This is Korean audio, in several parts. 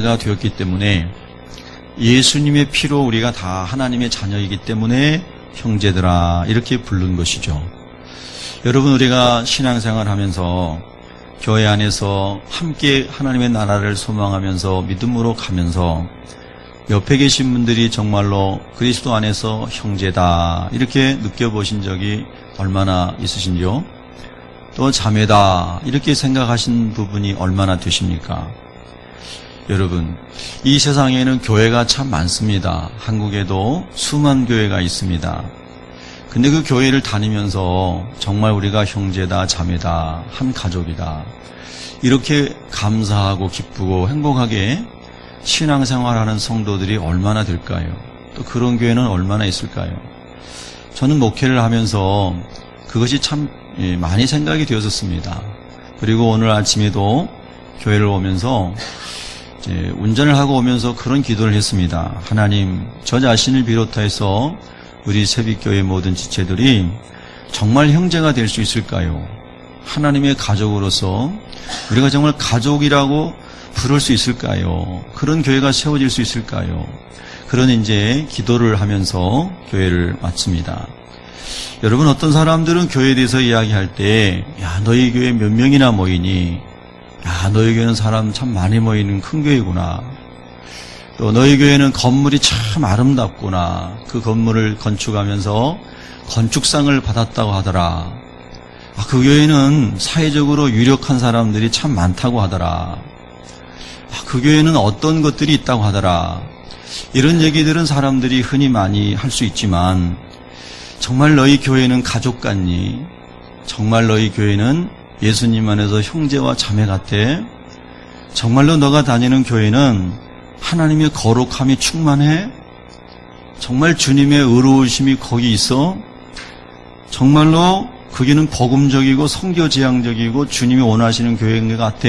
자녀가 되었기 때문에, 예수님의 피로 우리가 다 하나님의 자녀이기 때문에 형제들아 이렇게 부른 것이죠. 여러분, 우리가 신앙생활 하면서 교회 안에서 함께 하나님의 나라를 소망하면서 믿음으로 가면서 옆에 계신 분들이 정말로 그리스도 안에서 형제다 이렇게 느껴보신 적이 얼마나 있으신지요? 또 자매다 이렇게 생각하신 부분이 얼마나 되십니까? 여러분, 이 세상에는 교회가 참 많습니다. 한국에도 수만 교회가 있습니다. 근데 그 교회를 다니면서 정말 우리가 형제다, 자매다, 한 가족이다 이렇게 감사하고 기쁘고 행복하게 신앙생활하는 성도들이 얼마나 될까요? 또 그런 교회는 얼마나 있을까요? 저는 목회를 하면서 그것이 참 많이 생각이 되었었습니다. 그리고 오늘 아침에도 교회를 오면서 운전을 하고 오면서 그런 기도를 했습니다. 하나님, 저 자신을 비롯해서 우리 새빛교회 모든 지체들이 정말 형제가 될 수 있을까요? 하나님의 가족으로서 우리가 정말 가족이라고 부를 수 있을까요? 그런 교회가 세워질 수 있을까요? 그런 이제 기도를 하면서 교회를 마칩니다. 여러분, 어떤 사람들은 교회에 대해서 이야기할 때, 야, 너희 교회 몇 명이나 모이니? 야, 너희 교회는 사람 참 많이 모이는 큰 교회구나. 또 너희 교회는 건물이 참 아름답구나. 그 건물을 건축하면서 건축상을 받았다고 하더라. 그 교회는 사회적으로 유력한 사람들이 참 많다고 하더라. 그 교회는 어떤 것들이 있다고 하더라. 이런 얘기들은 사람들이 흔히 많이 할 수 있지만, 정말 너희 교회는 가족 같니? 정말 너희 교회는 예수님 안에서 형제와 자매 같아? 정말로 너가 다니는 교회는 하나님의 거룩함이 충만해? 정말 주님의 의로우심이 거기 있어? 정말로 거기는 복음적이고 선교지향적이고 주님이 원하시는 교회인 것 같아?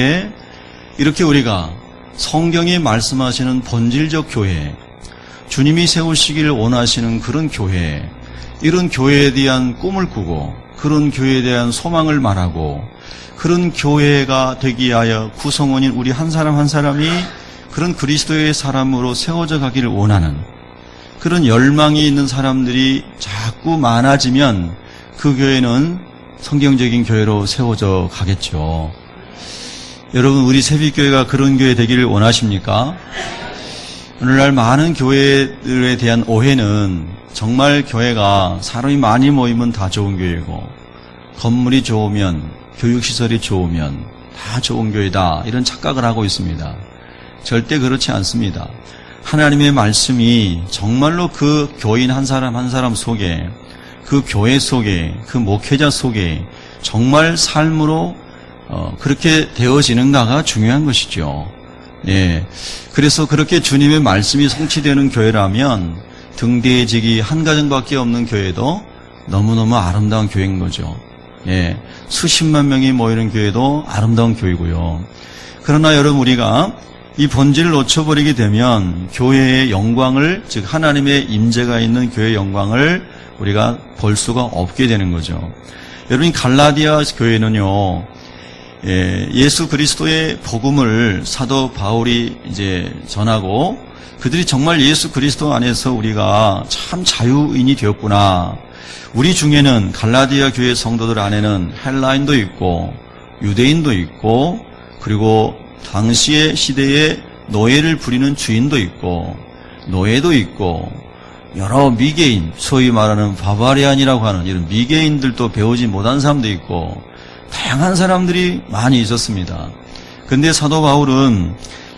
이렇게 우리가 성경이 말씀하시는 본질적 교회, 주님이 세우시기를 원하시는 그런 교회, 이런 교회에 대한 꿈을 꾸고 그런 교회에 대한 소망을 말하고 그런 교회가 되기 위하여 구성원인 우리 한 사람 한 사람이 그런 그리스도의 사람으로 세워져 가기를 원하는 그런 열망이 있는 사람들이 자꾸 많아지면 그 교회는 성경적인 교회로 세워져 가겠죠. 여러분, 우리 새빛교회가 그런 교회 되기를 원하십니까? 오늘날 많은 교회들에 대한 오해는 정말 교회가 사람이 많이 모이면 다 좋은 교회고 건물이 좋으면 교육시설이 좋으면 다 좋은 교회다 이런 착각을 하고 있습니다. 절대 그렇지 않습니다. 하나님의 말씀이 정말로 그 교인 한 사람 한 사람 속에 그 교회 속에 그 목회자 속에 정말 삶으로 그렇게 되어지는가가 중요한 것이죠. 예. 그래서 그렇게 주님의 말씀이 성취되는 교회라면 등대해지기 한 가정밖에 없는 교회도 너무너무 아름다운 교회인 거죠. 예. 수십만 명이 모이는 교회도 아름다운 교회고요. 그러나 여러분, 우리가 이 본질을 놓쳐버리게 되면 교회의 영광을, 즉 하나님의 임재가 있는 교회의 영광을 우리가 볼 수가 없게 되는 거죠. 여러분, 갈라디아 교회는요, 예수 그리스도의 복음을 사도 바울이 이제 전하고 그들이 정말 예수 그리스도 안에서 우리가 참 자유인이 되었구나. 우리 중에는 갈라디아 교회 성도들 안에는 헬라인도 있고 유대인도 있고 그리고 당시의 시대에 노예를 부리는 주인도 있고 노예도 있고 여러 미개인, 소위 말하는 바바리안이라고 하는 이런 미개인들도 배우지 못한 사람도 있고 다양한 사람들이 많이 있었습니다. 근데 사도 바울은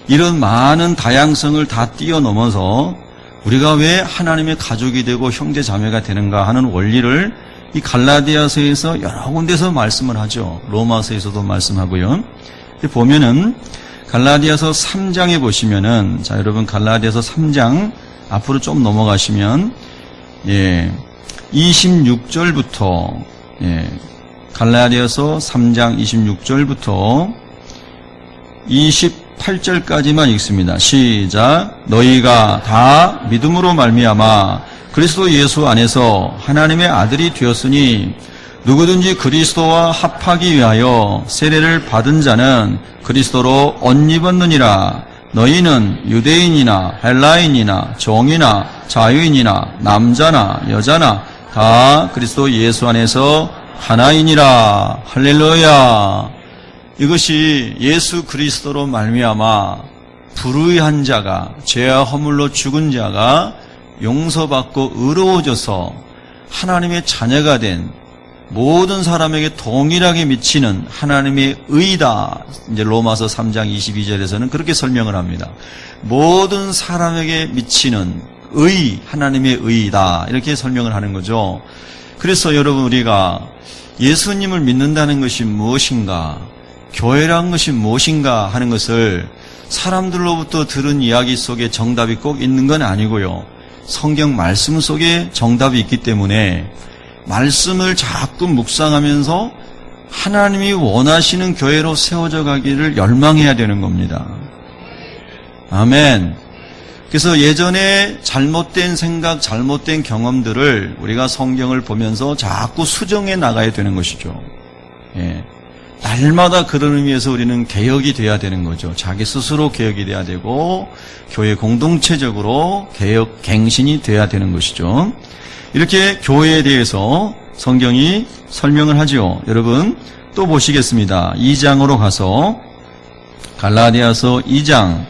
이런 많은 다양성을 다 뛰어넘어서 우리가 왜 하나님의 가족이 되고 형제 자매가 되는가 하는 원리를 이 갈라디아서에서 여러 군데서 말씀을 하죠. 로마서에서도 말씀하고요. 보면은 갈라디아서 3장에 보시면은, 자, 여러분 갈라디아서 3장 앞으로 좀 넘어가시면 26절부터 갈라디아서 3장 26절부터 28절까지만 읽습니다. 시작. 너희가 다 믿음으로 말미암아 그리스도 예수 안에서 하나님의 아들이 되었으니 누구든지 그리스도와 합하기 위하여 세례를 받은 자는 그리스도로 옷 입었느니라. 너희는 유대인이나 헬라인이나 종이나 자유인이나 남자나 여자나 다 그리스도 예수 안에서 하나이니라. 할렐루야. 이것이 예수 그리스도로 말미암아 불의한 자가, 죄와 허물로 죽은 자가 용서받고 의로워져서 하나님의 자녀가 된 모든 사람에게 동일하게 미치는 하나님의 의다. 이제 로마서 3장 22절에서는 그렇게 설명을 합니다. 모든 사람에게 미치는 의, 하나님의 의다. 이렇게 설명을 하는 거죠. 그래서 여러분, 우리가 예수님을 믿는다는 것이 무엇인가, 교회란 것이 무엇인가 하는 것을 사람들로부터 들은 이야기 속에 정답이 꼭 있는 건 아니고요. 성경 말씀 속에 정답이 있기 때문에 말씀을 자꾸 묵상하면서 하나님이 원하시는 교회로 세워져 가기를 열망해야 되는 겁니다. 아멘. 그래서 예전에 잘못된 생각, 잘못된 경험들을 우리가 성경을 보면서 자꾸 수정해 나가야 되는 것이죠. 예. 날마다 그런 의미에서 우리는 개혁이 돼야 되는 거죠. 자기 스스로 개혁이 돼야 되고 교회 공동체적으로 개혁, 갱신이 돼야 되는 것이죠. 이렇게 교회에 대해서 성경이 설명을 하죠. 여러분 또 보시겠습니다. 2장으로 가서 갈라디아서 2장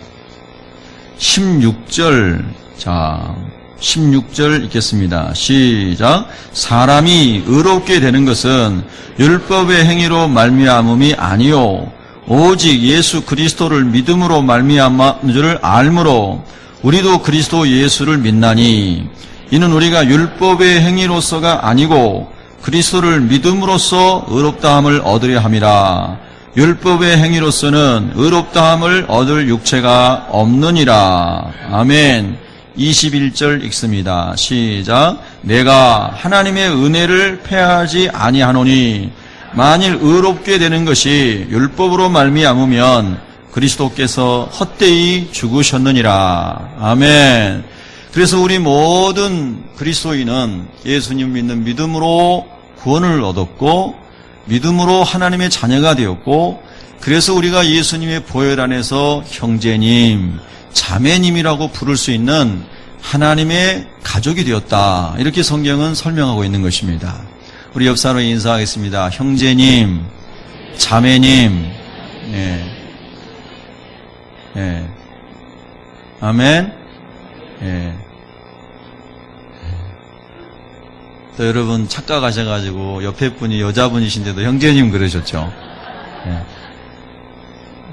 16절, 자 16절 읽겠습니다. 시작. 사람이 의롭게 되는 것은 율법의 행위로 말미암음이 아니요 오직 예수 그리스도를 믿음으로 말미암은 줄을 알므로 우리도 그리스도 예수를 믿나니 이는 우리가 율법의 행위로서가 아니고 그리스도를 믿음으로써 의롭다함을 얻으려 함이라. 율법의 행위로서는 의롭다함을 얻을 육체가 없느니라. 아멘. 21절 읽습니다. 시작. 내가 하나님의 은혜를 패하지 아니하노니 만일 의롭게 되는 것이 율법으로 말미암으면 그리스도께서 헛되이 죽으셨느니라. 아멘. 그래서 우리 모든 그리스도인은 예수님 믿는 믿음으로 구원을 얻었고 믿음으로 하나님의 자녀가 되었고 그래서 우리가 예수님의 보혈 안에서 형제님, 자매님이라고 부를 수 있는 하나님의 가족이 되었다. 이렇게 성경은 설명하고 있는 것입니다. 우리 옆 사람을 인사하겠습니다. 형제님, 자매님. 예. 예. 아멘. 예. 또 여러분 착각하셔가지고 옆에 분이 여자분이신데도 형제님 그러셨죠. 예.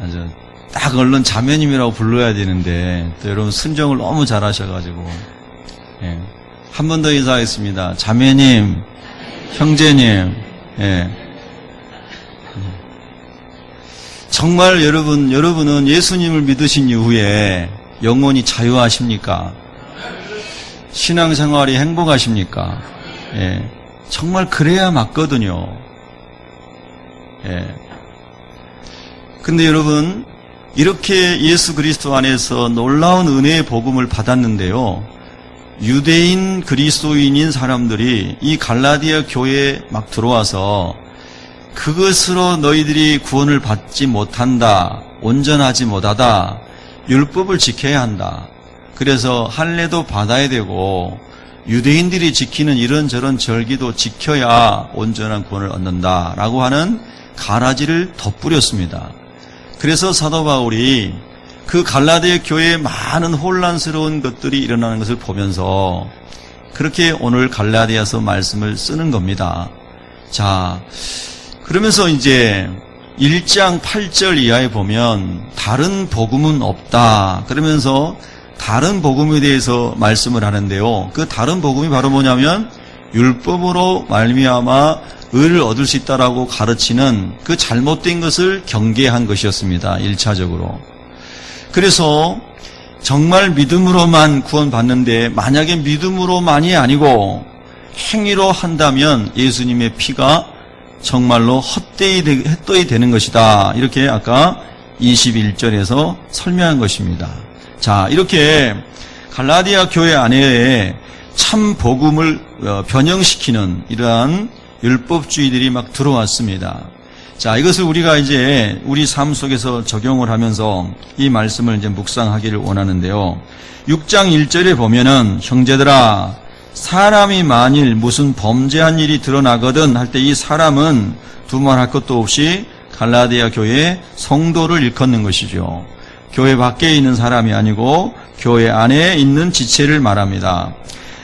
아주 딱 얼른 자매님이라고 불러야 되는데 또 여러분 순정을 너무 잘하셔가지고 예. 한 번 더 인사하겠습니다. 자매님, 형제님. 예. 정말 여러분은 예수님을 믿으신 이후에 영원히 자유하십니까? 신앙생활이 행복하십니까? 예. 정말 그래야 맞거든요. 예. 근데 여러분, 이렇게 예수 그리스도 안에서 놀라운 은혜의 복음을 받았는데요. 유대인 그리스도인인 사람들이 이 갈라디아 교회에 막 들어와서 그것으로 너희들이 구원을 받지 못한다, 온전하지 못하다, 율법을 지켜야 한다. 그래서 할례도 받아야 되고 유대인들이 지키는 이런저런 절기도 지켜야 온전한 구원을 얻는다라고 하는 가라지를 덧뿌렸습니다. 그래서 사도 바울이 그 갈라디아 교회에 많은 혼란스러운 것들이 일어나는 것을 보면서 그렇게 오늘 갈라디아서 말씀을 쓰는 겁니다. 자, 그러면서 이제 1장 8절 이하에 보면 다른 복음은 없다. 그러면서 다른 복음에 대해서 말씀을 하는데요. 그 다른 복음이 바로 뭐냐면 율법으로 말미암아 의를 얻을 수 있다라고 가르치는 그 잘못된 것을 경계한 것이었습니다. 1차적으로. 그래서 정말 믿음으로만 구원받는데 만약에 믿음으로만이 아니고 행위로 한다면 예수님의 피가 정말로 헛되이 되는 것이다. 이렇게 아까 21절에서 설명한 것입니다. 자, 이렇게 갈라디아 교회 안에 참 복음을 변형시키는 이러한 율법주의들이 막 들어왔습니다. 자, 이것을 우리가 이제 우리 삶 속에서 적용을 하면서 이 말씀을 이제 묵상하기를 원하는데요. 6장 1절에 보면은 형제들아 사람이 만일 무슨 범죄한 일이 드러나거든 할 때 이 사람은 두말할 것도 없이 갈라디아 교회 성도를 일컫는 것이죠. 교회 밖에 있는 사람이 아니고 교회 안에 있는 지체를 말합니다.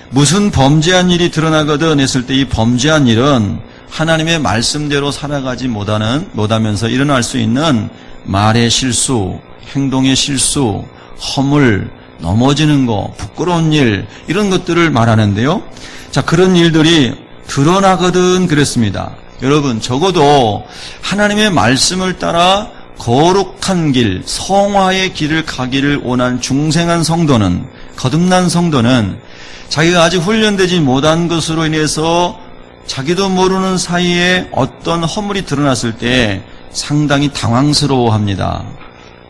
무슨 범죄한 일이 드러나거든 했을 때 이 범죄한 일은 하나님의 말씀대로 살아가지 못하면서 일어날 수 있는 말의 실수, 행동의 실수, 허물, 넘어지는 거, 부끄러운 일 이런 것들을 말하는데요. 자, 그런 일들이 드러나거든 그랬습니다. 여러분 적어도 하나님의 말씀을 따라 거룩한 길, 성화의 길을 가기를 원한 중생한 성도는, 거듭난 성도는 자기가 아직 훈련되지 못한 것으로 인해서 자기도 모르는 사이에 어떤 허물이 드러났을 때 상당히 당황스러워합니다.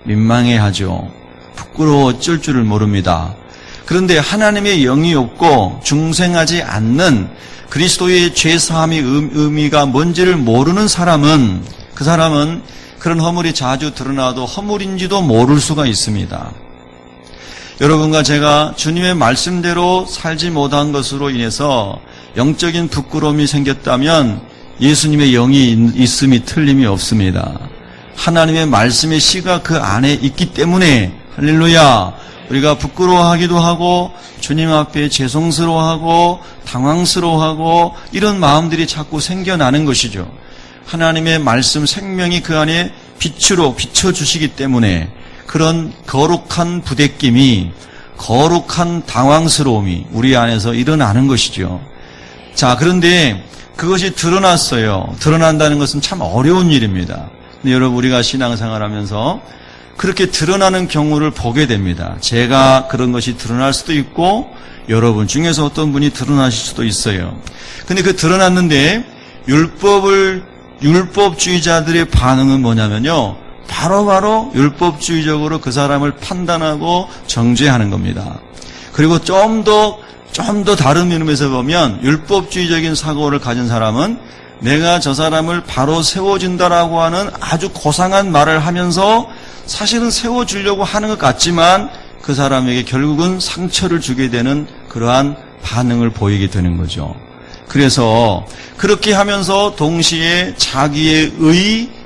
민망해하죠. 부끄러워 어쩔 줄을 모릅니다. 그런데 하나님의 영이 없고 중생하지 않는 그리스도의 죄사함의 의미가 뭔지를 모르는 사람은 그 사람은 그런 허물이 자주 드러나도 허물인지도 모를 수가 있습니다. 여러분과 제가 주님의 말씀대로 살지 못한 것으로 인해서 영적인 부끄러움이 생겼다면 예수님의 영이 있음이 틀림이 없습니다. 하나님의 말씀의 씨가 그 안에 있기 때문에 할렐루야 우리가 부끄러워하기도 하고 주님 앞에 죄송스러워하고 당황스러워하고 이런 마음들이 자꾸 생겨나는 것이죠. 하나님의 말씀 생명이 그 안에 빛으로 비춰주시기 때문에 그런 거룩한 부대낌이 거룩한 당황스러움이 우리 안에서 일어나는 것이죠. 자, 그런데 그것이 드러났어요. 드러난다는 것은 참 어려운 일입니다. 근데 여러분 우리가 신앙생활하면서 그렇게 드러나는 경우를 보게 됩니다. 제가 그런 것이 드러날 수도 있고 여러분 중에서 어떤 분이 드러나실 수도 있어요. 근데 그 드러났는데 율법주의자들의 반응은 뭐냐면요. 바로바로 율법주의적으로 그 사람을 판단하고 정죄하는 겁니다. 그리고 좀 더 다른 의미에서 보면 율법주의적인 사고를 가진 사람은 내가 저 사람을 바로 세워준다라고 하는 아주 고상한 말을 하면서 사실은 세워주려고 하는 것 같지만 그 사람에게 결국은 상처를 주게 되는 그러한 반응을 보이게 되는 거죠. 그래서 그렇게 하면서 동시에 자기의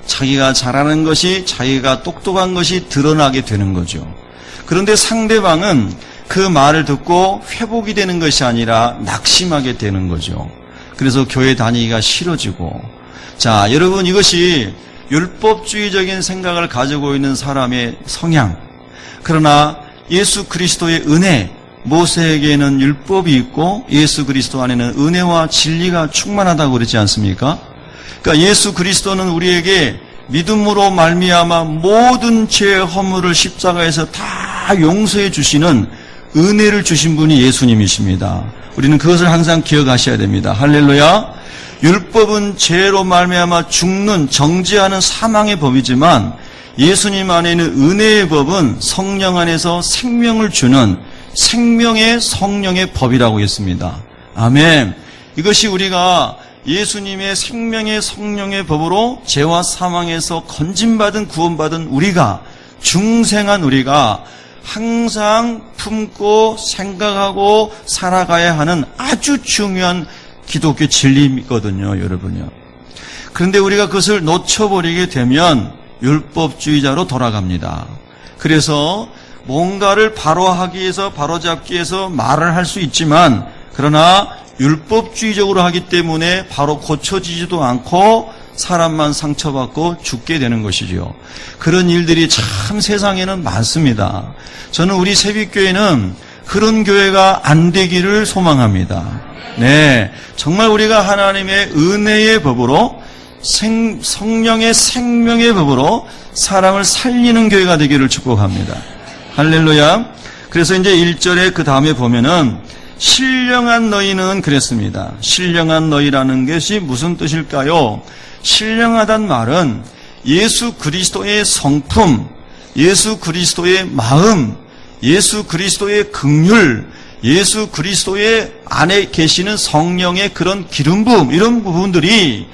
자기가 잘하는 것이 자기가 똑똑한 것이 드러나게 되는 거죠. 그런데 상대방은 그 말을 듣고 회복이 되는 것이 아니라 낙심하게 되는 거죠. 그래서 교회 다니기가 싫어지고 자 여러분 이것이 율법주의적인 생각을 가지고 있는 사람의 성향 그러나 예수 그리스도의 은혜 모세에게는 율법이 있고 예수 그리스도 안에는 은혜와 진리가 충만하다고 그러지 않습니까? 그러니까 예수 그리스도는 우리에게 믿음으로 말미암아 모든 죄의 허물을 십자가에서 다 용서해 주시는 은혜를 주신 분이 예수님이십니다. 우리는 그것을 항상 기억하셔야 됩니다. 할렐루야. 율법은 죄로 말미암아 죽는 정죄하는 사망의 법이지만 예수님 안에 있는 은혜의 법은 성령 안에서 생명을 주는 생명의 성령의 법이라고 했습니다. 아멘. 이것이 우리가 예수님의 생명의 성령의 법으로 죄와 사망에서 건진받은 구원받은 우리가 중생한 우리가 항상 품고 생각하고 살아가야 하는 아주 중요한 기독교 진리거든요, 여러분요. 그런데 우리가 그것을 놓쳐버리게 되면 율법주의자로 돌아갑니다. 그래서 뭔가를 바로하기 위해서 바로잡기 위해서 말을 할 수 있지만 그러나 율법주의적으로 하기 때문에 바로 고쳐지지도 않고 사람만 상처받고 죽게 되는 것이죠. 그런 일들이 참 세상에는 많습니다. 저는 우리 새빛교회는 그런 교회가 안 되기를 소망합니다. 네, 정말 우리가 하나님의 은혜의 법으로 성령의 생명의 법으로 사람을 살리는 교회가 되기를 축복합니다. 할렐루야. 그래서 이제 1절에 그 다음에 보면은 신령한 너희는 그랬습니다. 신령한 너희라는 것이 무슨 뜻일까요? 신령하단 말은 예수 그리스도의 성품, 예수 그리스도의 마음, 예수 그리스도의 긍휼, 예수 그리스도의 안에 계시는 성령의 그런 기름 부음 이런 부분들이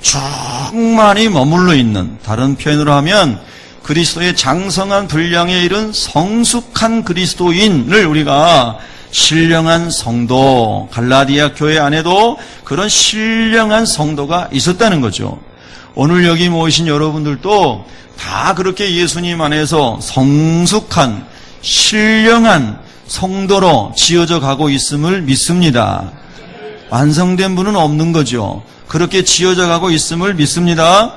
충만히 머물러 있는, 다른 표현으로 하면 그리스도의 장성한 분량에 이른 성숙한 그리스도인을 우리가 신령한 성도, 갈라디아 교회 안에도 그런 신령한 성도가 있었다는 거죠. 오늘 여기 모이신 여러분들도 다 그렇게 예수님 안에서 성숙한 신령한 성도로 지어져 가고 있음을 믿습니다. 완성된 분은 없는 거죠. 그렇게 지어져 가고 있음을 믿습니다.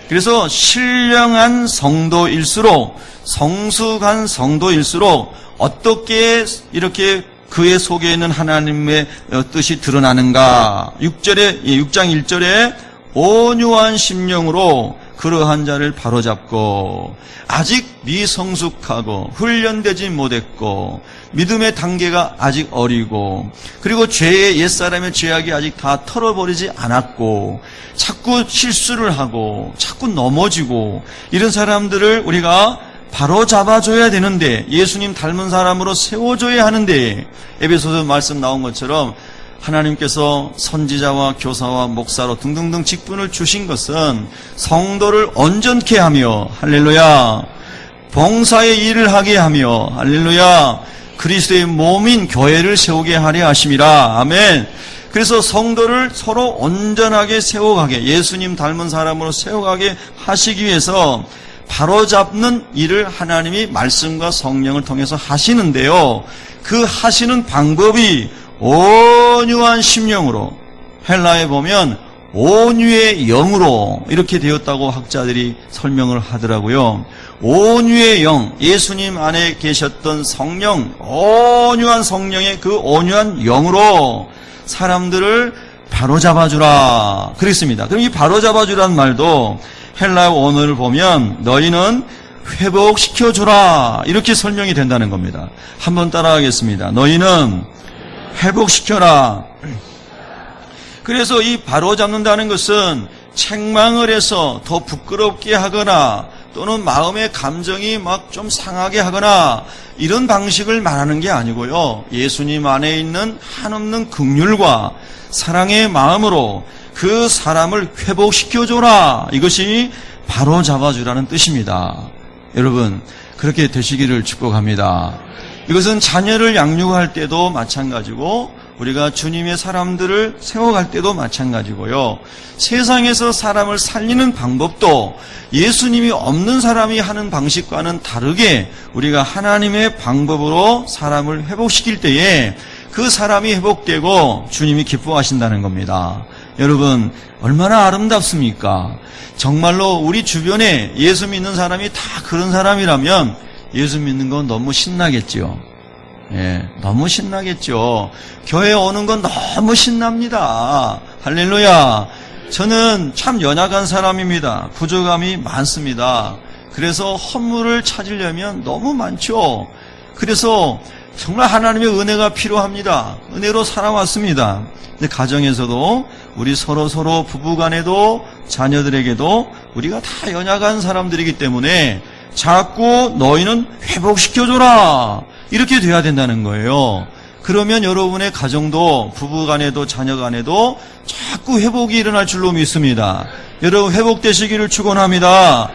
그래서 신령한 성도일수록, 성숙한 성도일수록 어떻게 이렇게 그의 속에 있는 하나님의 뜻이 드러나는가. 6장 1절에 온유한 심령으로 그러한 자를 바로잡고, 아직 미성숙하고 훈련되지 못했고 믿음의 단계가 아직 어리고, 그리고 죄의 옛사람의 죄악이 아직 다 털어버리지 않았고 자꾸 실수를 하고 자꾸 넘어지고, 이런 사람들을 우리가 바로 잡아줘야 되는데, 예수님 닮은 사람으로 세워줘야 하는데, 에베소서 말씀 나온 것처럼 하나님께서 선지자와 교사와 목사로 등등등 직분을 주신 것은 성도를 온전케 하며, 할렐루야, 봉사의 일을 하게 하며, 할렐루야, 그리스도의 몸인 교회를 세우게 하려 하심이라. 아멘. 그래서 성도를 서로 온전하게 세워가게, 예수님 닮은 사람으로 세워가게 하시기 위해서 바로잡는 일을 하나님이 말씀과 성령을 통해서 하시는데요, 그 하시는 방법이 온유한 심령으로, 헬라에 보면 온유의 영으로 이렇게 되었다고 학자들이 설명을 하더라고요. 온유의 영, 예수님 안에 계셨던 성령, 온유한 성령의 그 온유한 영으로 사람들을 바로잡아주라 그랬습니다. 그럼 이 바로잡아주라는 말도 헬라 원어를 보면 너희는 회복시켜주라 이렇게 설명이 된다는 겁니다. 한번 따라하겠습니다. 너희는 회복시켜라. 그래서 이 바로잡는다는 것은 책망을 해서 더 부끄럽게 하거나 또는 마음의 감정이 막 좀 상하게 하거나 이런 방식을 말하는 게 아니고요, 예수님 안에 있는 한없는 긍휼과 사랑의 마음으로 그 사람을 회복시켜줘라, 이것이 바로잡아주라는 뜻입니다. 여러분, 그렇게 되시기를 축복합니다. 이것은 자녀를 양육할 때도 마찬가지고 우리가 주님의 사람들을 세워갈 때도 마찬가지고요, 세상에서 사람을 살리는 방법도 예수님이 없는 사람이 하는 방식과는 다르게 우리가 하나님의 방법으로 사람을 회복시킬 때에 그 사람이 회복되고 주님이 기뻐하신다는 겁니다. 여러분, 얼마나 아름답습니까? 정말로 우리 주변에 예수 믿는 사람이 다 그런 사람이라면 예수 믿는 건 너무 신나겠죠. 예, 너무 신나겠죠. 교회 오는 건 너무 신납니다. 할렐루야. 저는 참 연약한 사람입니다. 부족함이 많습니다. 그래서 허물을 찾으려면 너무 많죠. 그래서 정말 하나님의 은혜가 필요합니다. 은혜로 살아왔습니다. 근데 가정에서도 우리 서로 부부간에도 자녀들에게도 우리가 다 연약한 사람들이기 때문에 자꾸 너희는 회복시켜줘라 이렇게 돼야 된다는 거예요. 그러면 여러분의 가정도 부부간에도 자녀간에도 자꾸 회복이 일어날 줄로 믿습니다. 여러분, 회복되시기를 축원합니다.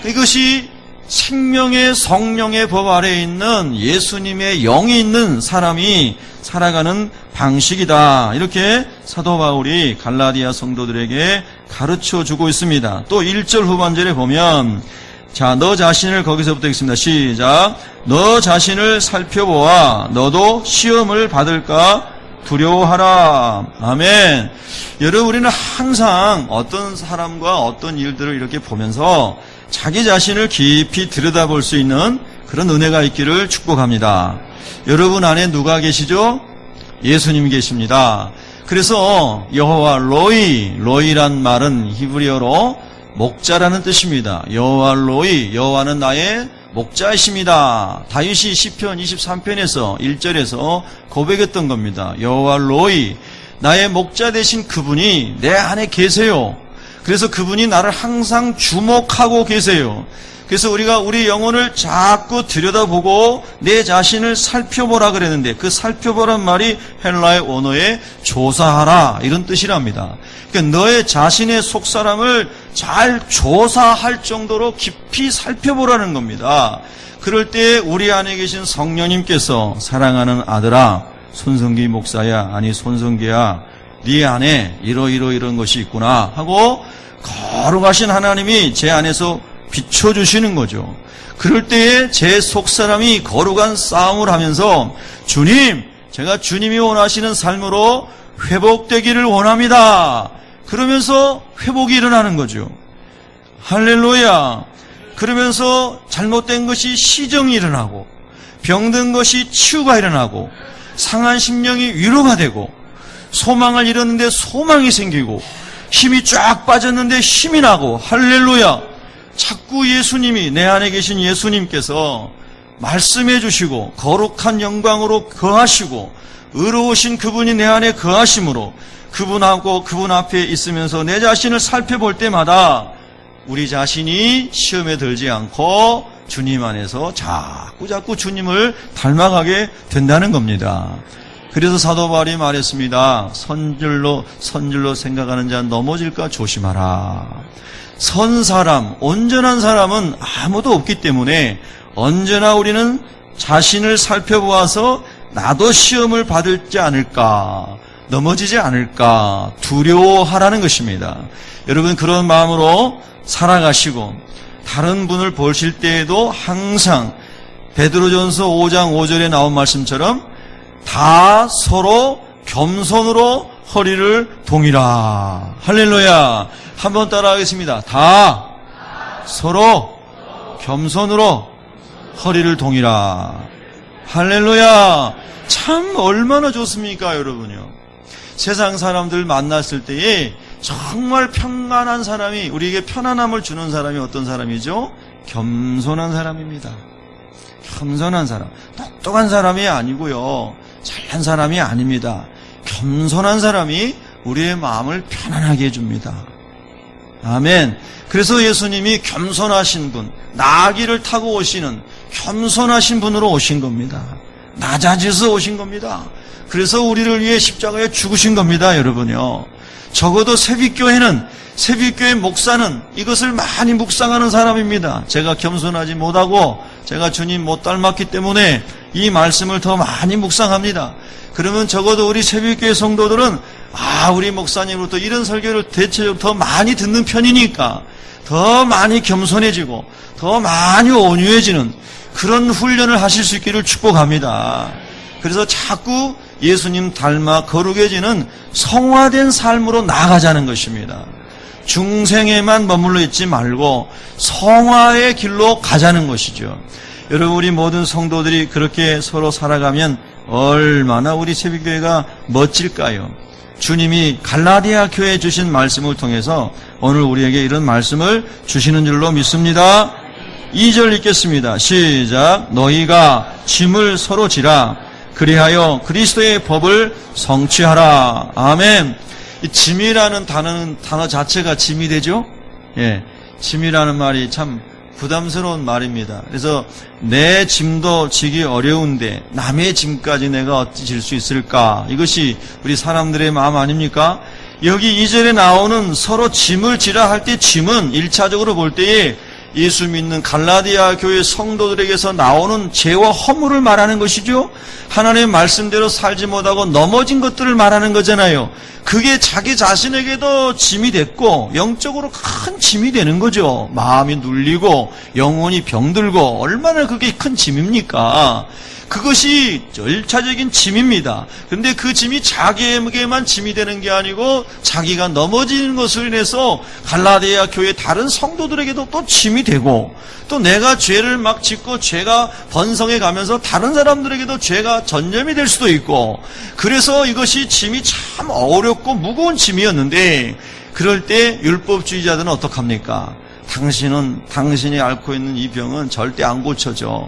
이것이 생명의 성령의 법 아래에 있는 예수님의 영이 있는 사람이 살아가는 방식이다, 이렇게 사도 바울이 갈라디아 성도들에게 가르쳐주고 있습니다. 또 1절 후반절에 보면, 자, 너 자신을, 거기서부터 읽습니다. 시작. 너 자신을 살펴보아 너도 시험을 받을까 두려워하라. 아멘. 여러분, 우리는 항상 어떤 사람과 어떤 일들을 이렇게 보면서 자기 자신을 깊이 들여다볼 수 있는 그런 은혜가 있기를 축복합니다. 여러분 안에 누가 계시죠? 예수님이 계십니다. 그래서 여호와 로이란 말은 히브리어로 목자라는 뜻입니다. 여호와 로이, 여호와는 나의 목자이십니다. 다윗이 시편 23편에서 1절에서 고백했던 겁니다. 여호와 로이, 나의 목자 되신 그분이 내 안에 계세요. 그래서 그분이 나를 항상 주목하고 계세요. 그래서 우리가 우리 영혼을 자꾸 들여다보고 내 자신을 살펴보라 그랬는데, 그 살펴보란 말이 헬라의 원어에 조사하라 이런 뜻이랍니다. 그러니까 너의 자신의 속사람을 잘 조사할 정도로 깊이 살펴보라는 겁니다. 그럴 때 우리 안에 계신 성령님께서 사랑하는 아들아, 손성기 목사야, 아니 손성기야, 네 안에 이런 것이 있구나 하고 거룩하신 하나님이 제 안에서 비춰주시는 거죠. 그럴 때에 제 속사람이 거룩한 싸움을 하면서 주님, 제가 주님이 원하시는 삶으로 회복되기를 원합니다. 그러면서 회복이 일어나는 거죠. 할렐루야. 그러면서 잘못된 것이 시정이 일어나고, 병든 것이 치유가 일어나고, 상한 심령이 위로가 되고, 소망을 잃었는데 소망이 생기고, 힘이 쫙 빠졌는데 힘이 나고, 할렐루야. 자꾸 예수님이, 내 안에 계신 예수님께서 말씀해 주시고 거룩한 영광으로 거하시고 의로우신 그분이 내 안에 거하심으로 그분하고 그분 앞에 있으면서 내 자신을 살펴볼 때마다 우리 자신이 시험에 들지 않고 주님 안에서 자꾸 주님을 닮아가게 된다는 겁니다. 그래서 사도 바울이 말했습니다. 선줄로 생각하는 자 넘어질까 조심하라. 선 사람, 온전한 사람은 아무도 없기 때문에 언제나 우리는 자신을 살펴보아서 나도 시험을 받을지 않을까, 넘어지지 않을까 두려워하라는 것입니다. 여러분, 그런 마음으로 살아가시고 다른 분을 보실 때에도 항상 베드로전서 5장 5절에 나온 말씀처럼 다 서로 겸손으로 허리를 동이라. 할렐루야. 한번 따라하겠습니다. 다 서로 겸손으로 허리를 동이라. 할렐루야. 참 얼마나 좋습니까, 여러분요. 세상 사람들 만났을 때에 정말 평안한 사람이, 우리에게 편안함을 주는 사람이 어떤 사람이죠? 겸손한 사람입니다. 겸손한 사람. 똑똑한 사람이 아니고요, 잘난 사람이 아닙니다. 겸손한 사람이 우리의 마음을 편안하게 해줍니다. 아멘. 그래서 예수님이 겸손하신 분, 나귀를 타고 오시는 겸손하신 분으로 오신 겁니다. 낮아져서 오신 겁니다. 그래서 우리를 위해 십자가에 죽으신 겁니다, 여러분요. 적어도 새빛교회는, 새빛교회 목사는 이것을 많이 묵상하는 사람입니다. 제가 겸손하지 못하고 제가 주님 못 닮았기 때문에 이 말씀을 더 많이 묵상합니다. 그러면 적어도 우리 새빛교회 성도들은 우리 목사님으로부터 이런 설교를 대체적으로 더 많이 듣는 편이니까 더 많이 겸손해지고 더 많이 온유해지는 그런 훈련을 하실 수 있기를 축복합니다. 그래서 자꾸 예수님 닮아 거룩해지는 성화된 삶으로 나아가자는 것입니다. 중생에만 머물러 있지 말고 성화의 길로 가자는 것이죠. 여러분, 우리 모든 성도들이 그렇게 서로 살아가면 얼마나 우리 새벽교회가 멋질까요? 주님이 갈라디아 교회에 주신 말씀을 통해서 오늘 우리에게 이런 말씀을 주시는 줄로 믿습니다. 2절 읽겠습니다. 시작. 너희가 짐을 서로 지라. 그리하여 그리스도의 법을 성취하라. 아멘. 이 짐이라는 단어 자체가 짐이 되죠? 예. 짐이라는 말이 참 부담스러운 말입니다. 그래서 내 짐도 지기 어려운데 남의 짐까지 내가 어찌 질 수 있을까? 이것이 우리 사람들의 마음 아닙니까? 여기 2절에 나오는 서로 짐을 지라 할 때 짐은 1차적으로 볼 때에 예수 믿는 갈라디아 교회 성도들에게서 나오는 죄와 허물을 말하는 것이죠. 하나님의 말씀대로 살지 못하고 넘어진 것들을 말하는 거잖아요. 그게 자기 자신에게도 짐이 됐고 영적으로 큰 짐이 되는 거죠. 마음이 눌리고 영혼이 병들고 얼마나 그게 큰 짐입니까? 그것이 절차적인 짐입니다. 그런데 그 짐이 자기에게만 짐이 되는 게 아니고 자기가 넘어지는 것으로 인해서 갈라디아 교회 다른 성도들에게도 또 짐이 되고 또 내가 죄를 막 짓고 죄가 번성해 가면서 다른 사람들에게도 죄가 전염이 될 수도 있고 그래서 이것이 짐이 참 어렵고 무거운 짐이었는데 그럴 때 율법주의자들은 어떡합니까? 당신이 앓고 있는 이 병은 절대 안 고쳐져.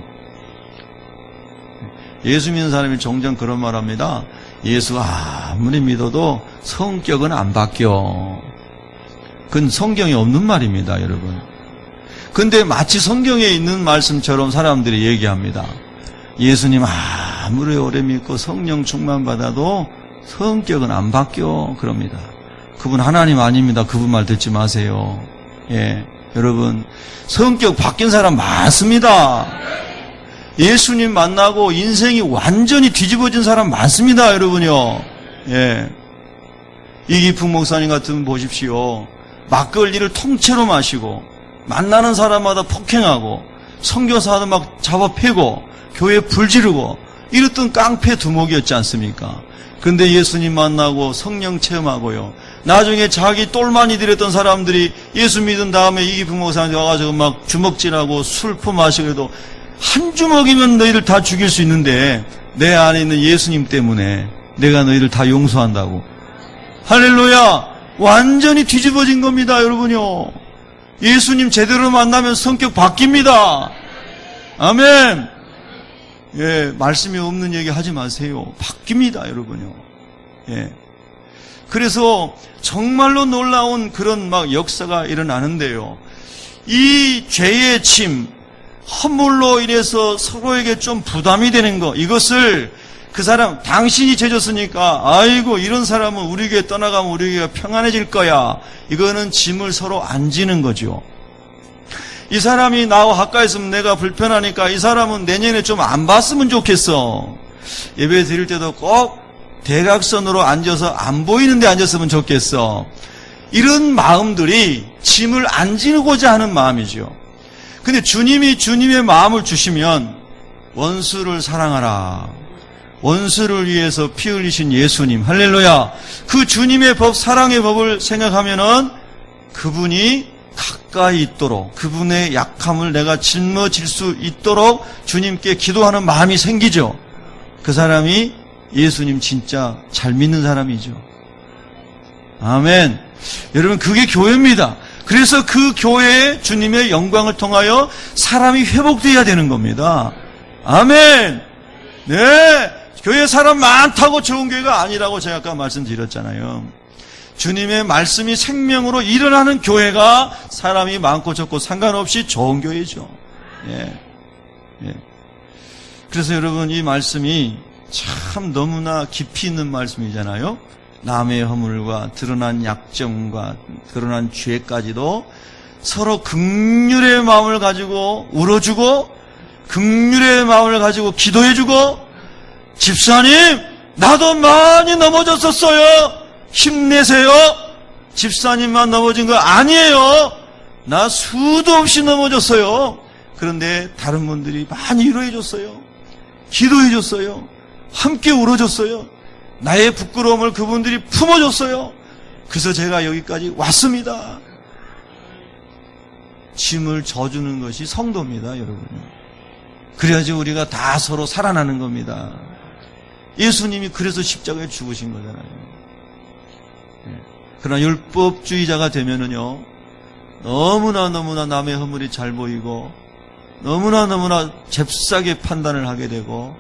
예수 믿는 사람이 종종 그런 말 합니다. 예수 아무리 믿어도 성격은 안 바뀌어. 그건 성경에 없는 말입니다, 여러분. 근데 마치 성경에 있는 말씀처럼 사람들이 얘기합니다. 예수님 아무리 오래 믿고 성령 충만 받아도 성격은 안 바뀌어 그럽니다. 그분 하나님 아닙니다. 그분 말 듣지 마세요. 예, 여러분 성격 바뀐 사람 많습니다. 예수님 만나고 인생이 완전히 뒤집어진 사람 많습니다. 여러분요. 예, 이기풍 목사님 같은 분 보십시오. 막걸리를 통째로 마시고 만나는 사람마다 폭행하고 선교사도 막 잡아 패고 교회 불 지르고 이랬던 깡패 두목이었지 않습니까? 근데 예수님 만나고 성령 체험하고요. 나중에 자기 똘마니 들였던 사람들이 예수 믿은 다음에 이기풍 목사한테 와가지고 막 주먹질하고 술 퍼마시고 해도 한 주먹이면 너희들 다 죽일 수 있는데 내 안에 있는 예수님 때문에 내가 너희들 다 용서한다고. 할렐루야! 완전히 뒤집어진 겁니다, 여러분요. 예수님 제대로 만나면 성격 바뀝니다. 아멘. 예, 말씀이 없는 얘기 하지 마세요. 바뀝니다, 여러분요. 예. 그래서 정말로 놀라운 그런 막 역사가 일어나는데요. 이 죄의 짐, 허물로 인해서 서로에게 좀 부담이 되는 거, 이것을 그 사람, 당신이 죄졌으니까, 아이고, 이런 사람은 우리 교회 떠나가면 우리 교회가 평안해질 거야. 이거는 짐을 서로 안 지는 거죠. 이 사람이 나와 가까이 있으면 내가 불편하니까 이 사람은 내년에 좀 안 봤으면 좋겠어. 예배 드릴 때도 꼭 대각선으로 앉아서 안 보이는 데 앉았으면 좋겠어. 이런 마음들이 짐을 안 지고자 하는 마음이죠. 근데 주님이 주님의 마음을 주시면 원수를 사랑하라. 원수를 위해서 피 흘리신 예수님, 할렐루야. 그 주님의 법, 사랑의 법을 생각하면은 그분이 가까이 있도록, 그분의 약함을 내가 짊어질 수 있도록 주님께 기도하는 마음이 생기죠. 그 사람이 예수님 진짜 잘 믿는 사람이죠. 아멘. 여러분, 그게 교회입니다. 그래서 그 교회에 주님의 영광을 통하여 사람이 회복되어야 되는 겁니다. 아멘. 네. 교회 사람 많다고 좋은 교회가 아니라고 제가 아까 말씀드렸잖아요. 주님의 말씀이 생명으로 일어나는 교회가 사람이 많고 적고 상관없이 좋은 교회죠. 예. 예. 그래서 여러분, 이 말씀이 참 너무나 깊이 있는 말씀이잖아요. 남의 허물과 드러난 약점과 드러난 죄까지도 서로 긍휼의 마음을 가지고 울어주고 긍휼의 마음을 가지고 기도해주고, 집사님 나도 많이 넘어졌었어요. 힘내세요. 집사님만 넘어진 거 아니에요. 나 수도 없이 넘어졌어요. 그런데 다른 분들이 많이 위로해줬어요. 기도해줬어요. 함께 울어줬어요. 나의 부끄러움을 그분들이 품어줬어요. 그래서 제가 여기까지 왔습니다. 짐을 져주는 것이 성도입니다, 여러분. 그래야지 우리가 다 서로 살아나는 겁니다. 예수님이 그래서 십자가에 죽으신 거잖아요. 그러나 율법주의자가 되면은요, 너무나 남의 허물이 잘 보이고 너무나 잽싸게 판단을 하게 되고,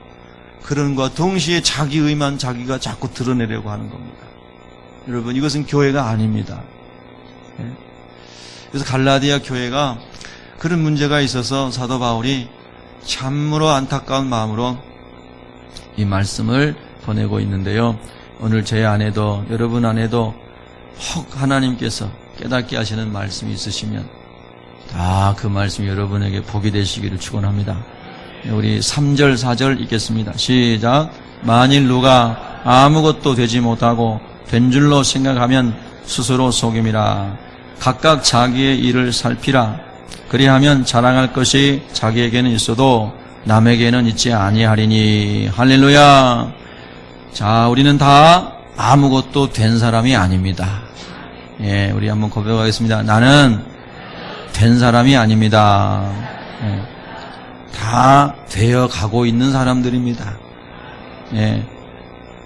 그런과 동시에 자기 의만 자기가 자꾸 드러내려고 하는 겁니다. 여러분, 이것은 교회가 아닙니다. 그래서 갈라디아 교회가 그런 문제가 있어서 사도 바울이 참으로 안타까운 마음으로 이 말씀을 보내고 있는데요. 오늘 제 안에도, 여러분 안에도 혹 하나님께서 깨닫게 하시는 말씀이 있으시면 다 그 말씀이 여러분에게 복이 되시기를 축원합니다. 우리 3절 4절 읽겠습니다. 시작. 만일 누가 아무것도 되지 못하고 된 줄로 생각하면 스스로 속임이라. 각각 자기의 일을 살피라. 그리하면 자랑할 것이 자기에게는 있어도 남에게는 있지 아니하리니. 할렐루야. 자, 우리는 다 아무것도 된 사람이 아닙니다. 예, 우리 한번 고백하겠습니다. 나는 된 사람이 아닙니다. 예, 다 되어 가고 있는 사람들입니다. 예,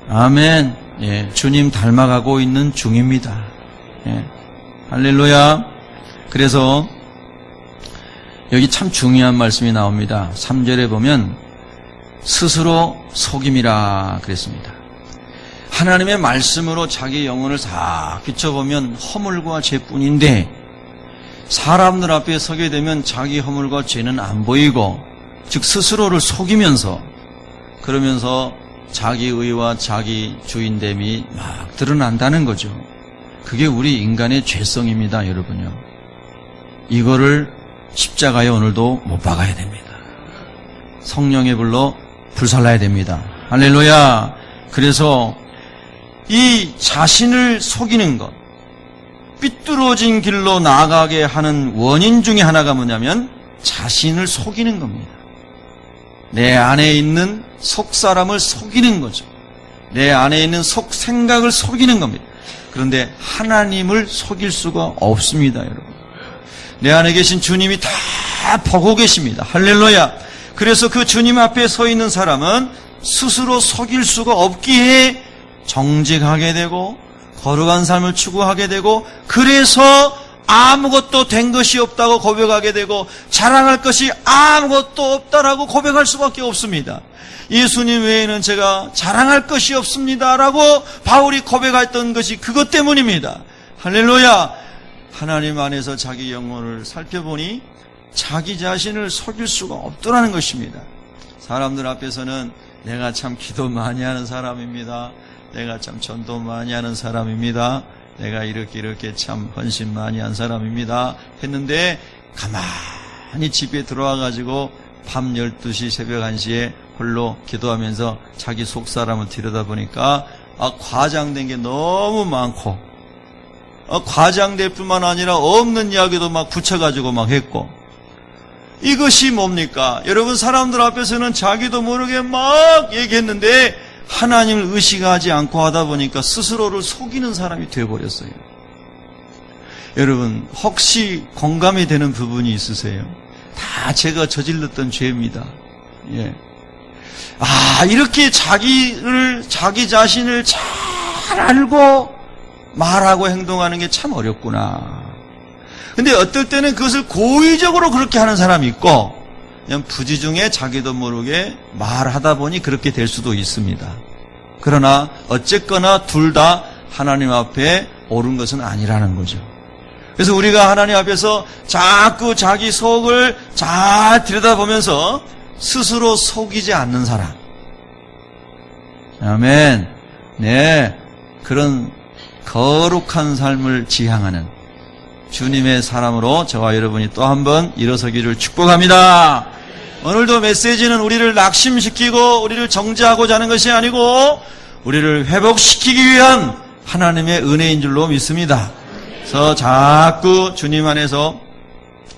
아멘. 예, 주님 닮아가고 있는 중입니다. 예, 할렐루야. 그래서 여기 참 중요한 말씀이 나옵니다. 3절에 보면 스스로 속임이라 그랬습니다. 하나님의 말씀으로 자기 영혼을 다 비춰보면 허물과 죄뿐인데 사람들 앞에 서게 되면 자기 허물과 죄는 안 보이고, 즉 스스로를 속이면서, 그러면서 자기 의와 자기 주인됨이 막 드러난다는 거죠. 그게 우리 인간의 죄성입니다, 여러분요. 이거를 십자가에 오늘도 못 박아야 됩니다. 성령의 불로 불살라야 됩니다. 할렐루야. 그래서 이 자신을 속이는 것, 삐뚤어진 길로 나아가게 하는 원인 중에 하나가 뭐냐면 자신을 속이는 겁니다. 내 안에 있는 속사람을 속이는 거죠. 내 안에 있는 속생각을 속이는 겁니다. 그런데 하나님을 속일 수가 없습니다, 여러분. 내 안에 계신 주님이 다 보고 계십니다. 할렐루야. 그래서 그 주님 앞에 서 있는 사람은 스스로 속일 수가 없기에 정직하게 되고 거룩한 삶을 추구하게 되고, 그래서 아무것도 된 것이 없다고 고백하게 되고 자랑할 것이 아무것도 없다라고 고백할 수밖에 없습니다. 예수님 외에는 제가 자랑할 것이 없습니다라고 바울이 고백했던 것이 그것 때문입니다. 할렐루야. 하나님 안에서 자기 영혼을 살펴보니 자기 자신을 속일 수가 없더라는 것입니다. 사람들 앞에서는 내가 참 기도 많이 하는 사람입니다. 내가 참 전도 많이 하는 사람입니다. 내가 이렇게 참 헌신 많이 한 사람입니다. 했는데 가만히 집에 들어와가지고 밤 12시 새벽 1시에 홀로 기도하면서 자기 속사람을 들여다보니까 과장된 게 너무 많고, 과장될 뿐만 아니라 없는 이야기도 막 붙여가지고 막 했고, 이것이 뭡니까? 여러분, 사람들 앞에서는 자기도 모르게 막 얘기했는데 하나님을 의식하지 않고 하다 보니까 스스로를 속이는 사람이 되어버렸어요. 여러분, 혹시 공감이 되는 부분이 있으세요? 다 제가 저질렀던 죄입니다. 예. 이렇게 자기 자신을 잘 알고 말하고 행동하는 게 참 어렵구나. 근데 어떨 때는 그것을 고의적으로 그렇게 하는 사람이 있고, 그냥 부지중에 자기도 모르게 말하다 보니 그렇게 될 수도 있습니다. 그러나 어쨌거나 둘 다 하나님 앞에 옳은 것은 아니라는 거죠. 그래서 우리가 하나님 앞에서 자꾸 자기 속을 잘 들여다보면서 스스로 속이지 않는 사람. 아멘. 네. 그런 거룩한 삶을 지향하는 주님의 사람으로 저와 여러분이 또 한 번 일어서기를 축복합니다. 오늘도 메시지는 우리를 낙심시키고 우리를 정죄하고자 하는 것이 아니고 우리를 회복시키기 위한 하나님의 은혜인 줄로 믿습니다. 그래서 자꾸 주님 안에서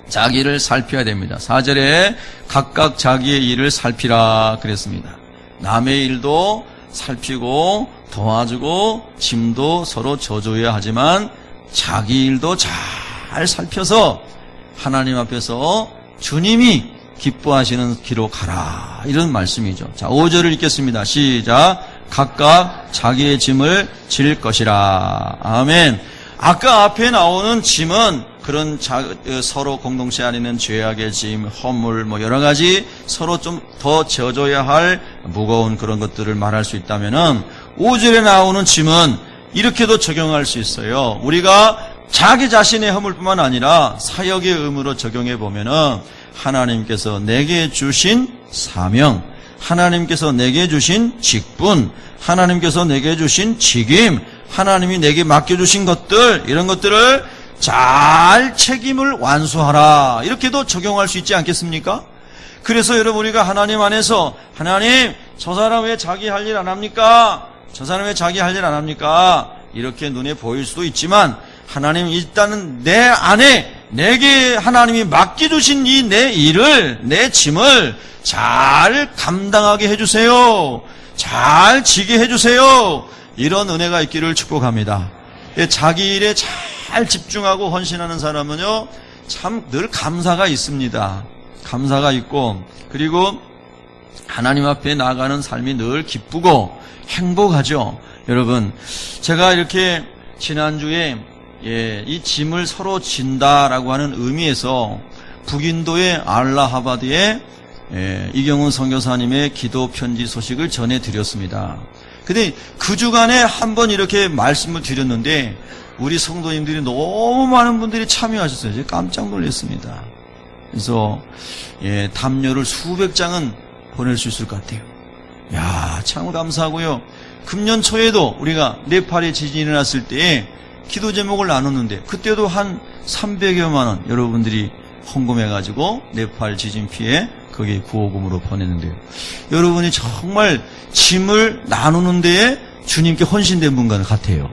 자기를 살펴야 됩니다. 4절에 각각 자기의 일을 살피라 그랬습니다. 남의 일도 살피고 도와주고 짐도 서로 져줘야 하지만 자기 일도 잘 살펴서 하나님 앞에서 주님이 기뻐하시는 길로 가라, 이런 말씀이죠. 자, 5절을 읽겠습니다. 시작. 각각 자기의 짐을 질 것이라. 아멘. 아까 앞에 나오는 짐은 그런 서로 공동체 안에 있는 죄악의 짐, 허물, 여러 가지 서로 좀 더 져줘야 할 무거운 그런 것들을 말할 수 있다면은 5절에 나오는 짐은 이렇게도 적용할 수 있어요. 우리가 자기 자신의 허물뿐만 아니라 사역의 의무로 적용해 보면은 하나님께서 내게 주신 사명, 하나님께서 내게 주신 직분, 하나님께서 내게 주신 직임, 하나님이 내게 맡겨주신 것들, 이런 것들을 잘 책임을 완수하라, 이렇게도 적용할 수 있지 않겠습니까? 그래서 여러분, 우리가 하나님 안에서 하나님, 저 사람 왜 자기 할 일 안 합니까? 저 사람 왜 자기 할 일 안 합니까? 이렇게 눈에 보일 수도 있지만 하나님, 일단은 내 안에 내게 하나님이 맡겨주신 이 내 일을, 내 짐을 잘 감당하게 해주세요. 잘 지게 해주세요. 이런 은혜가 있기를 축복합니다. 자기 일에 잘 집중하고 헌신하는 사람은요, 참 늘 감사가 있습니다. 감사가 있고, 그리고 하나님 앞에 나아가는 삶이 늘 기쁘고 행복하죠. 여러분, 제가 이렇게 지난주에 이 짐을 서로 진다라고 하는 의미에서 북인도의 알라하바드에 이경훈 선교사님의 기도 편지 소식을 전해드렸습니다. 근데 그 주간에 한 번 이렇게 말씀을 드렸는데 우리 성도님들이 너무 많은 분들이 참여하셨어요. 제가 깜짝 놀랐습니다. 그래서 담요를 수백 장은 보낼 수 있을 것 같아요. 야, 참 감사하고요. 금년 초에도 우리가 네팔에 지진이 일어났을 때에 기도 제목을 나눴는데 그때도 한 300여만 원 여러분들이 헌금해가지고 네팔 지진 피해 거기에 구호금으로 보냈는데요. 여러분이 정말 짐을 나누는 데에 주님께 헌신된 분 같아요.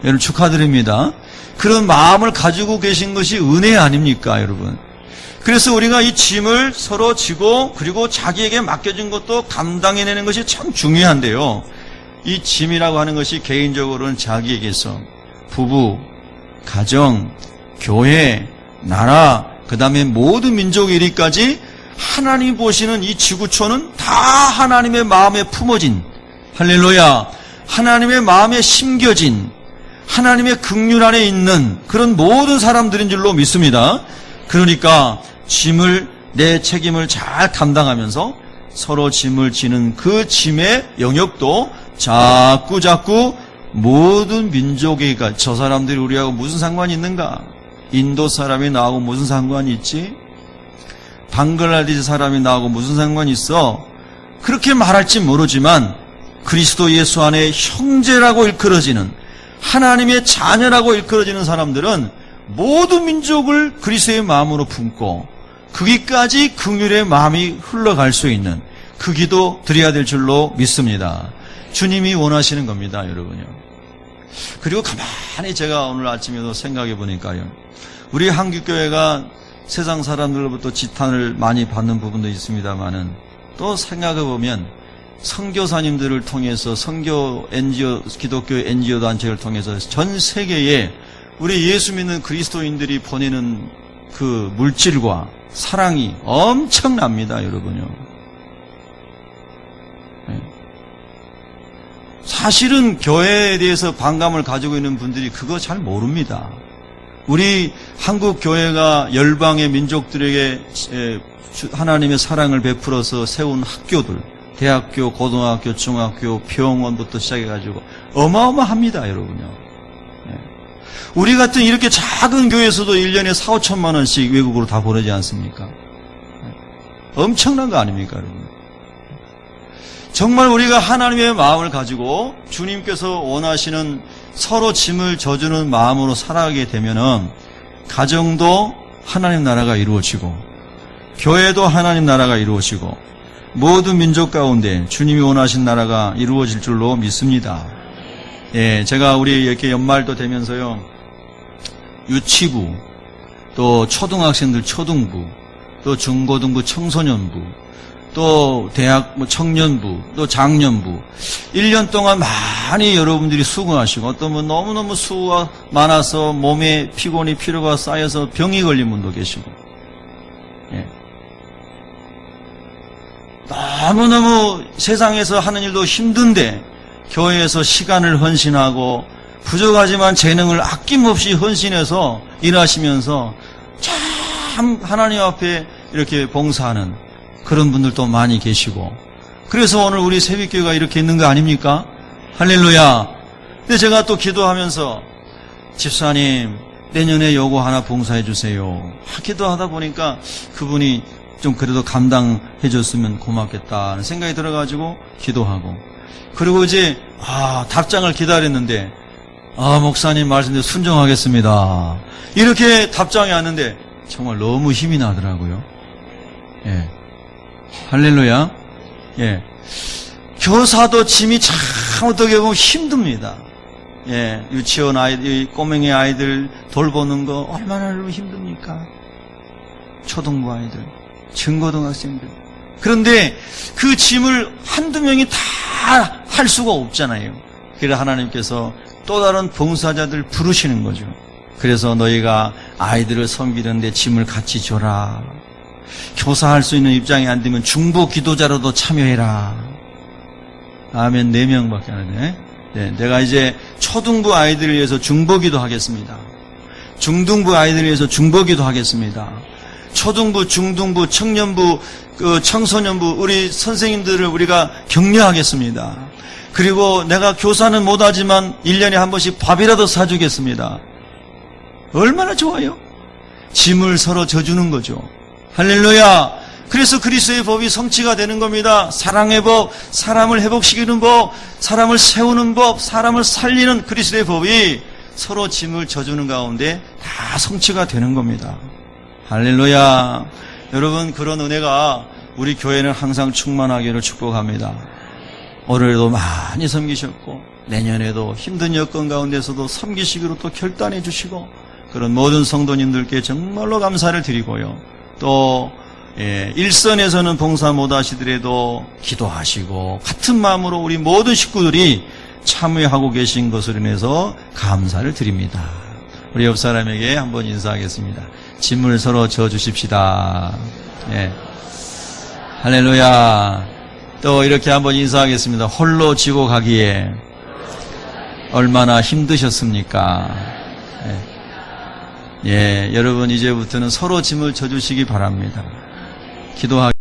여러분 축하드립니다. 그런 마음을 가지고 계신 것이 은혜 아닙니까, 여러분? 그래서 우리가 이 짐을 서로 지고 그리고 자기에게 맡겨진 것도 감당해내는 것이 참 중요한데요. 이 짐이라고 하는 것이 개인적으로는 자기에게서 부부, 가정, 교회, 나라, 그 다음에 모든 민족 일위까지 하나님 보시는 이 지구촌은 다 하나님의 마음에 품어진, 할렐루야, 하나님의 마음에 심겨진, 하나님의 긍휼 안에 있는 그런 모든 사람들인 줄로 믿습니다. 그러니까 내 책임을 잘 감당하면서 서로 짐을 지는 그 짐의 영역도 자꾸 모든 민족에게, 저 사람들이 우리하고 무슨 상관이 있는가? 인도 사람이 나하고 무슨 상관이 있지? 방글라데시 사람이 나하고 무슨 상관이 있어? 그렇게 말할지 모르지만 그리스도 예수 안에 형제라고 일컬어지는, 하나님의 자녀라고 일컬어지는 사람들은 모든 민족을 그리스도의 마음으로 품고 거기까지 긍휼의 마음이 흘러갈 수 있는 그 기도 드려야 될 줄로 믿습니다. 주님이 원하시는 겁니다, 여러분요. 그리고 가만히 제가 오늘 아침에도 생각해 보니까요, 우리 한국교회가 세상 사람들로부터 지탄을 많이 받는 부분도 있습니다만은 또 생각해 보면 선교사님들을 통해서 선교 NGO, 기독교 NGO 단체를 통해서 전 세계에 우리 예수 믿는 그리스도인들이 보내는 그 물질과 사랑이 엄청납니다, 여러분요. 사실은 교회에 대해서 반감을 가지고 있는 분들이 그거 잘 모릅니다. 우리 한국 교회가 열방의 민족들에게 하나님의 사랑을 베풀어서 세운 학교들, 대학교, 고등학교, 중학교, 병원부터 시작해가지고 어마어마합니다, 여러분요. 우리 같은 이렇게 작은 교회에서도 1년에 4, 5천만 원씩 외국으로 다 보내지 않습니까? 엄청난 거 아닙니까, 여러분? 정말 우리가 하나님의 마음을 가지고 주님께서 원하시는 서로 짐을 져주는 마음으로 살아가게 되면은 가정도 하나님 나라가 이루어지고 교회도 하나님 나라가 이루어지고 모든 민족 가운데 주님이 원하신 나라가 이루어질 줄로 믿습니다. 제가 우리 이렇게 연말도 되면서요, 유치부, 또 초등학생들 초등부, 또 중고등부 청소년부, 또 대학 청년부, 또 장년부 1년 동안 많이 여러분들이 수고하시고 어떤 분 너무너무 수고가 많아서 몸에 피곤이 피로가 쌓여서 병이 걸린 분도 계시고, 너무너무 세상에서 하는 일도 힘든데 교회에서 시간을 헌신하고 부족하지만 재능을 아낌없이 헌신해서 일하시면서 참 하나님 앞에 이렇게 봉사하는 그런 분들도 많이 계시고, 그래서 오늘 우리 새벽교회가 이렇게 있는 거 아닙니까? 할렐루야. 근데 제가 또 기도하면서 집사님 내년에 요거 하나 봉사해 주세요. 기도하다 보니까 그분이 좀 그래도 감당해 줬으면 고맙겠다는 생각이 들어가지고 기도하고, 그리고 이제 답장을 기다렸는데 목사님 말씀대로 순종하겠습니다, 이렇게 답장이 왔는데 정말 너무 힘이 나더라고요. 할렐루야. 교사도 짐이 참 어떻게 보면 힘듭니다. 유치원 아이들, 꼬맹이 아이들 돌보는 거 얼마나 힘듭니까? 초등부 아이들, 중고등학생들. 그런데 그 짐을 한두 명이 다 할 수가 없잖아요. 그래서 하나님께서 또 다른 봉사자들 부르시는 거죠. 그래서 너희가 아이들을 섬기는데 짐을 같이 줘라. 교사할 수 있는 입장이 안 되면 중보 기도자로도 참여해라. 아멘. 4명밖에 안 하네. 내가 이제 초등부 아이들을 위해서 중보 기도 하겠습니다. 중등부 아이들을 위해서 중보 기도 하겠습니다. 초등부, 중등부, 청년부, 청소년부 우리 선생님들을 우리가 격려하겠습니다. 그리고 내가 교사는 못하지만 1년에 한 번씩 밥이라도 사주겠습니다. 얼마나 좋아요? 짐을 서로 져주는 거죠. 할렐루야. 그래서 그리스도의 법이 성취가 되는 겁니다. 사랑의 법, 사람을 회복시키는 법, 사람을 세우는 법, 사람을 살리는 그리스도의 법이 서로 짐을 져주는 가운데 다 성취가 되는 겁니다. 할렐루야. 여러분, 그런 은혜가 우리 교회는 항상 충만하기를 축복합니다. 올해도 많이 섬기셨고 내년에도 힘든 여건 가운데서도 섬기시기로 또 결단해 주시고 그런 모든 성도님들께 정말로 감사를 드리고요. 또 일선에서는 봉사 못하시더라도 기도하시고 같은 마음으로 우리 모든 식구들이 참여하고 계신 것으로 인해서 감사를 드립니다. 우리 옆 사람에게 한번 인사하겠습니다. 짐을 서로 져주십시다. 예. 할렐루야. 또 이렇게 한번 인사하겠습니다. 홀로 지고 가기에 얼마나 힘드셨습니까? 예, 여러분 이제부터는 서로 짐을 져주시기 바랍니다. 기도하기